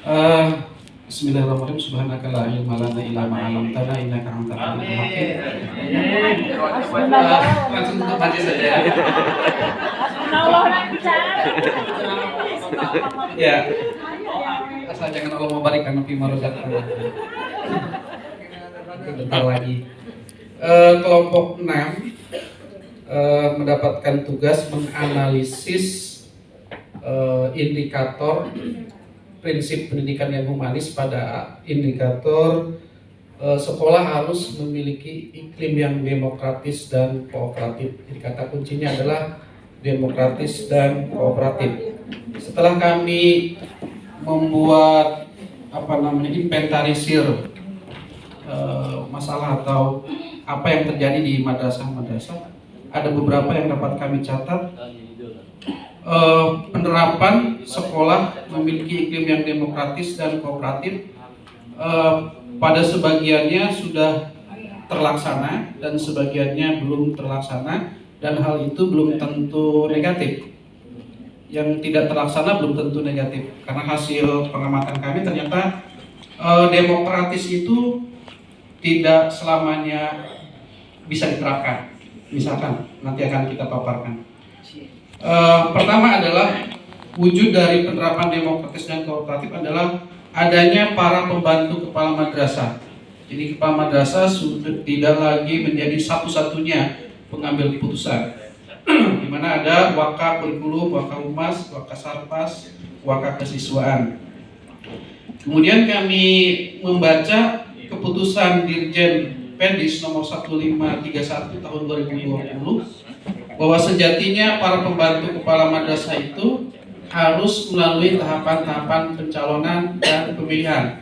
Eh, Bismillahirrahmanirrahim. Subhanaka la ilma lana illa ma 'allamtana innaka antal alimul hakim. Langsung tutup aja saja. Ya. Asal jangan Allah mubarik karena fi marozaqna. Bentar lagi. Kelompok 6 mendapatkan tugas menganalisis indikator prinsip pendidikan yang humanis pada indikator sekolah harus memiliki iklim yang demokratis dan kooperatif. Jadi kata kuncinya adalah demokratis dan kooperatif. Setelah kami membuat inventarisir masalah atau apa yang terjadi di madrasah-madrasah, ada beberapa yang dapat kami catat. Penerapan sekolah memiliki iklim yang demokratis dan kooperatif pada sebagiannya sudah terlaksana dan sebagiannya belum terlaksana, dan hal itu belum tentu negatif. Yang tidak terlaksana belum tentu negatif, karena hasil pengamatan kami ternyata demokratis itu tidak selamanya bisa diterapkan. Misalkan nanti akan kita paparkan. Pertama adalah wujud dari penerapan demokratis dan kooperatif adalah adanya para pembantu kepala madrasah. Jadi kepala madrasah sudah tidak lagi menjadi satu-satunya pengambil keputusan, di mana ada waka kurikulum, waka humas, waka sarpas, waka kesiswaan. Kemudian kami membaca keputusan Dirjen Pendis nomor 1531 tahun 2020 bahwa sejatinya para pembantu kepala madrasah itu harus melalui tahapan-tahapan pencalonan dan pemilihan.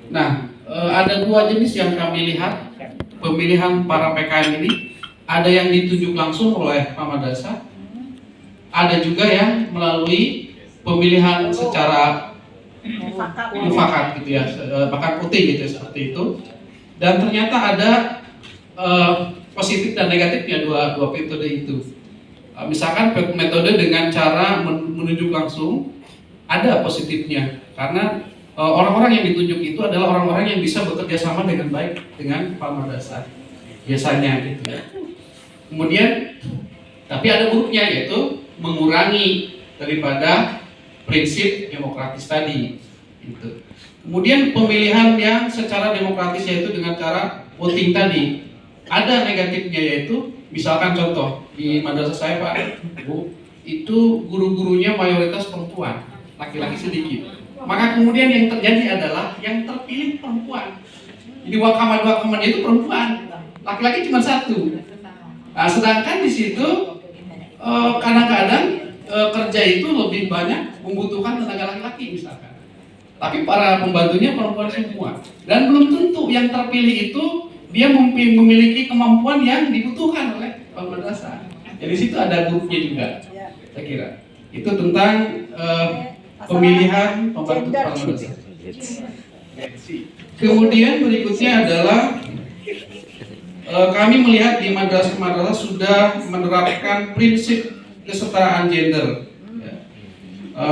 Nah, ada dua jenis yang kami lihat pemilihan para PKM ini. Ada yang ditunjuk langsung oleh kepala madrasah, ada juga yang melalui pemilihan secara mufakat gitu ya, bahkan putih gitu seperti itu. Dan ternyata ada positif dan negatifnya dua metode itu. Misalkan metode dengan cara menunjuk langsung ada positifnya, karena orang-orang yang ditunjuk itu adalah orang-orang yang bisa bekerja sama dengan baik dengan kepala madrasah biasanya gitu ya. Kemudian tapi ada buruknya, yaitu mengurangi daripada prinsip demokratis tadi gitu. Kemudian pemilihan yang secara demokratis, yaitu dengan cara voting tadi, ada negatifnya, yaitu misalkan contoh di madrasah saya Pak Bu, itu guru-gurunya mayoritas perempuan, laki-laki sedikit. Maka kemudian yang terjadi adalah yang terpilih perempuan. Jadi wakaman itu perempuan, laki-laki cuma satu. Nah, sedangkan di situ kadang-kadang kerja itu lebih banyak membutuhkan tenaga laki-laki misalkan. Tapi para pembantunya perempuan semua, dan belum tentu yang terpilih itu dia memiliki kemampuan yang dibutuhkan oleh kepala madrasah. Jadi situ ada buruknya juga, saya kira. Itu tentang pemilihan pembantu kepala madrasah. Kemudian berikutnya adalah kami melihat di madrasah-madrasah sudah menerapkan prinsip kesetaraan gender.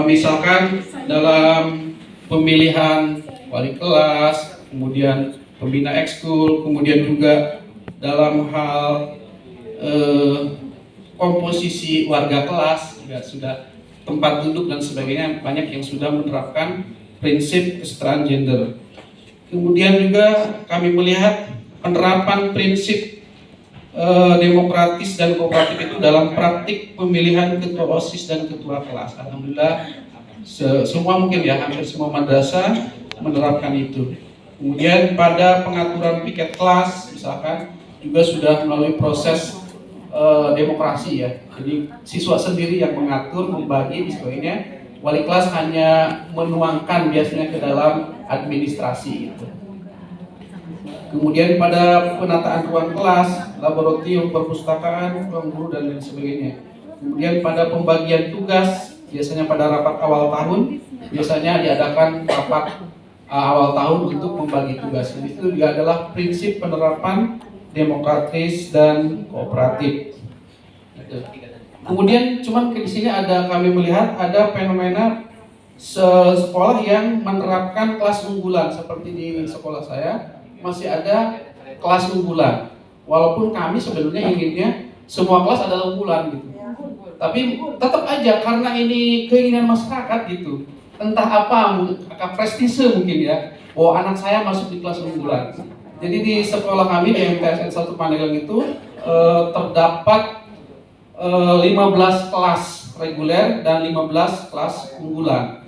Misalkan dalam pemilihan wali kelas, kemudian pembina ekskul, kemudian juga dalam hal komposisi warga kelas juga sudah, tempat duduk dan sebagainya, banyak yang sudah menerapkan prinsip kesetaraan gender. Kemudian juga kami melihat penerapan prinsip demokratis dan kooperatif itu dalam praktik pemilihan ketua OSIS dan ketua kelas. Alhamdulillah semua mungkin ya, hampir semua madrasah menerapkan itu. Kemudian pada pengaturan piket kelas misalkan juga sudah melalui proses demokrasi ya. Jadi siswa sendiri yang mengatur, membagi dan sebagainya. Wali kelas hanya menuangkan biasanya ke dalam administrasi itu. Kemudian pada penataan ruang kelas, laboratorium, perpustakaan, ruang guru dan lain sebagainya. Kemudian pada pembagian tugas, biasanya pada rapat awal tahun, biasanya diadakan rapat awal tahun untuk membagi tugas. Itu juga adalah prinsip penerapan demokratis dan kooperatif. Kemudian cuman di sini ada, kami melihat ada fenomena sekolah yang menerapkan kelas unggulan seperti di sekolah saya masih ada kelas unggulan. Walaupun kami sebenarnya inginnya semua kelas adalah unggulan gitu. Tapi tetap aja karena ini keinginan masyarakat gitu. Entah apa prestise mungkin ya. Oh, anak saya masuk di kelas unggulan. Jadi di sekolah kami di MTSN 1 Pandeglang itu terdapat 15 kelas reguler dan 15 kelas unggulan.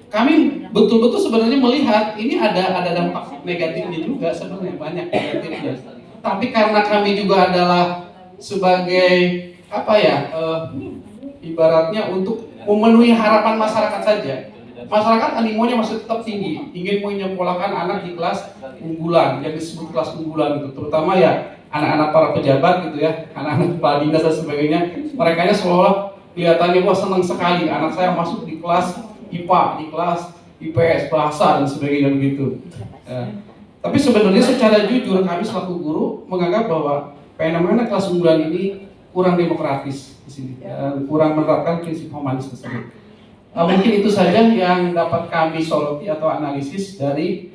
Kami betul-betul sebenarnya melihat ini ada dampak negatifnya juga sebenarnya, banyak negatifnya. Tapi karena kami juga adalah sebagai ibaratnya untuk memenuhi harapan masyarakat saja. Masyarakat animonya masih tetap tinggi, ingin menyekolahkan anak di kelas unggulan, yang disebut kelas unggulan itu, terutama ya anak-anak para pejabat gitu ya, anak-anak kepala dinas dan sebagainya. Mereka seolah kelihatannya wah senang sekali anak saya masuk di kelas IPA, di kelas IPS, bahasa dan sebagainya begitu. Ya. Tapi sebenarnya secara jujur kami selaku guru menganggap bahwa fenomena kelas unggulan ini kurang demokratis di sini, kurang menerapkan prinsip humanis tersebut. Mungkin itu saja yang dapat kami soroti atau analisis dari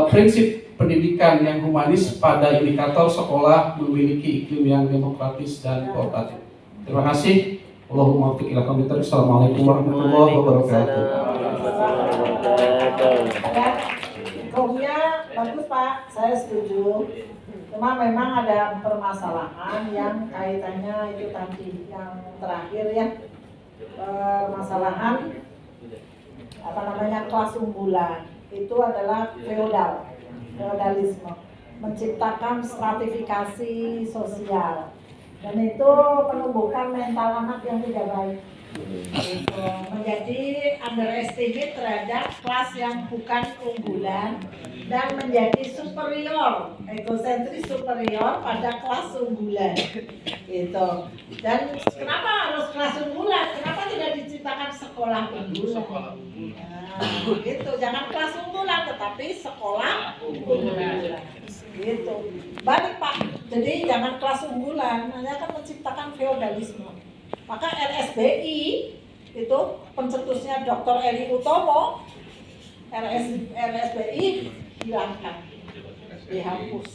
prinsip pendidikan yang humanis pada indikator sekolah memiliki iklim yang demokratis dan kooperatif. Terima kasih. Allahumma waffiq ila aqwamit thoriq. Assalamualaikum warahmatullahi wabarakatuh. Hukumnya bagus Pak, saya setuju. Cuma memang ada permasalahan yang kaitannya itu tadi yang terakhir ya, permasalahan kelas unggulan itu adalah feodalisme, menciptakan stratifikasi sosial, dan itu menumbuhkan mental anak yang tidak baik. Itu menjadi underestimate terhadap kelas yang bukan unggulan dan menjadi superior, egosentris superior pada kelas unggulan. Itu. Dan kenapa harus kelas unggulan? Kenapa tidak diciptakan sekolah unggulan? Nah, gitu. Jangan kelas unggulan, tetapi sekolah unggulan. Gitu. Balik Pak. Jadi jangan kelas unggulan, hanya akan menciptakan feodalisme. Maka RSBI itu pencetusnya Dr. Eri Utomo, RSBI hilangkan, dihapus,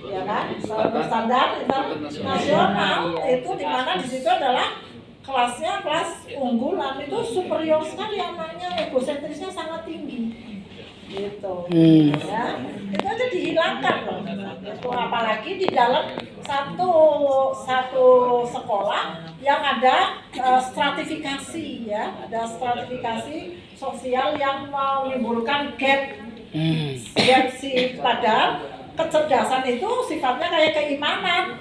ya kan? Standar internasional itu dimana di situ adalah kelasnya kelas unggulan, itu superior sekali anaknya, egosentrisnya sangat tinggi. Gitu, ya, itu aja dihilangkan loh. Itu apalagi di dalam satu sekolah yang ada stratifikasi ya, ada stratifikasi sosial yang menimbulkan gap. Padahal kecerdasan itu sifatnya kayak keimanan,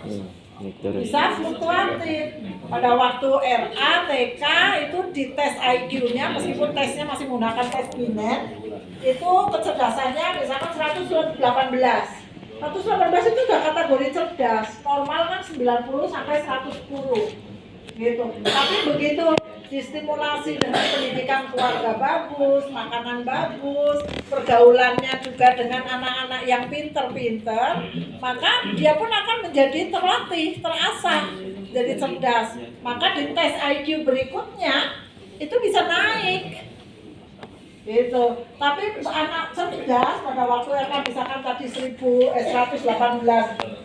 bisa fluktuatif. Pada waktu RA, TK itu dites IQ-nya, meskipun tesnya masih menggunakan tes Binet, itu kecerdasannya misalkan 118 itu udah kategori cerdas, normal kan 90 sampai 110 gitu. Tapi begitu distimulasi dengan pendidikan keluarga bagus, makanan bagus, pergaulannya juga dengan anak-anak yang pinter-pinter, maka dia pun akan menjadi terlatih, terasah, jadi cerdas. Maka di tes IQ berikutnya itu bisa naik. Gitu. Tapi anak cerdas pada waktu yang misalkan tadi 118,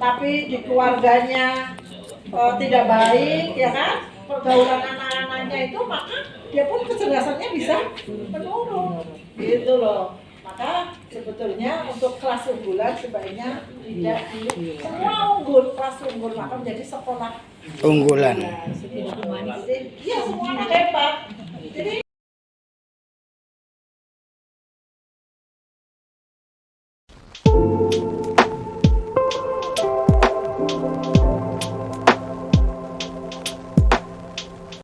tapi di keluarganya tidak baik, ya kan? Pergaulan anak-anaknya itu, maka dia pun kecerdasannya bisa menurun. Gitu loh. Maka sebetulnya untuk kelas unggulan sebaiknya tidak semua unggul, kelas unggul, maka menjadi sekolah unggulan. Jadi, iya semua anak hebat. Jadi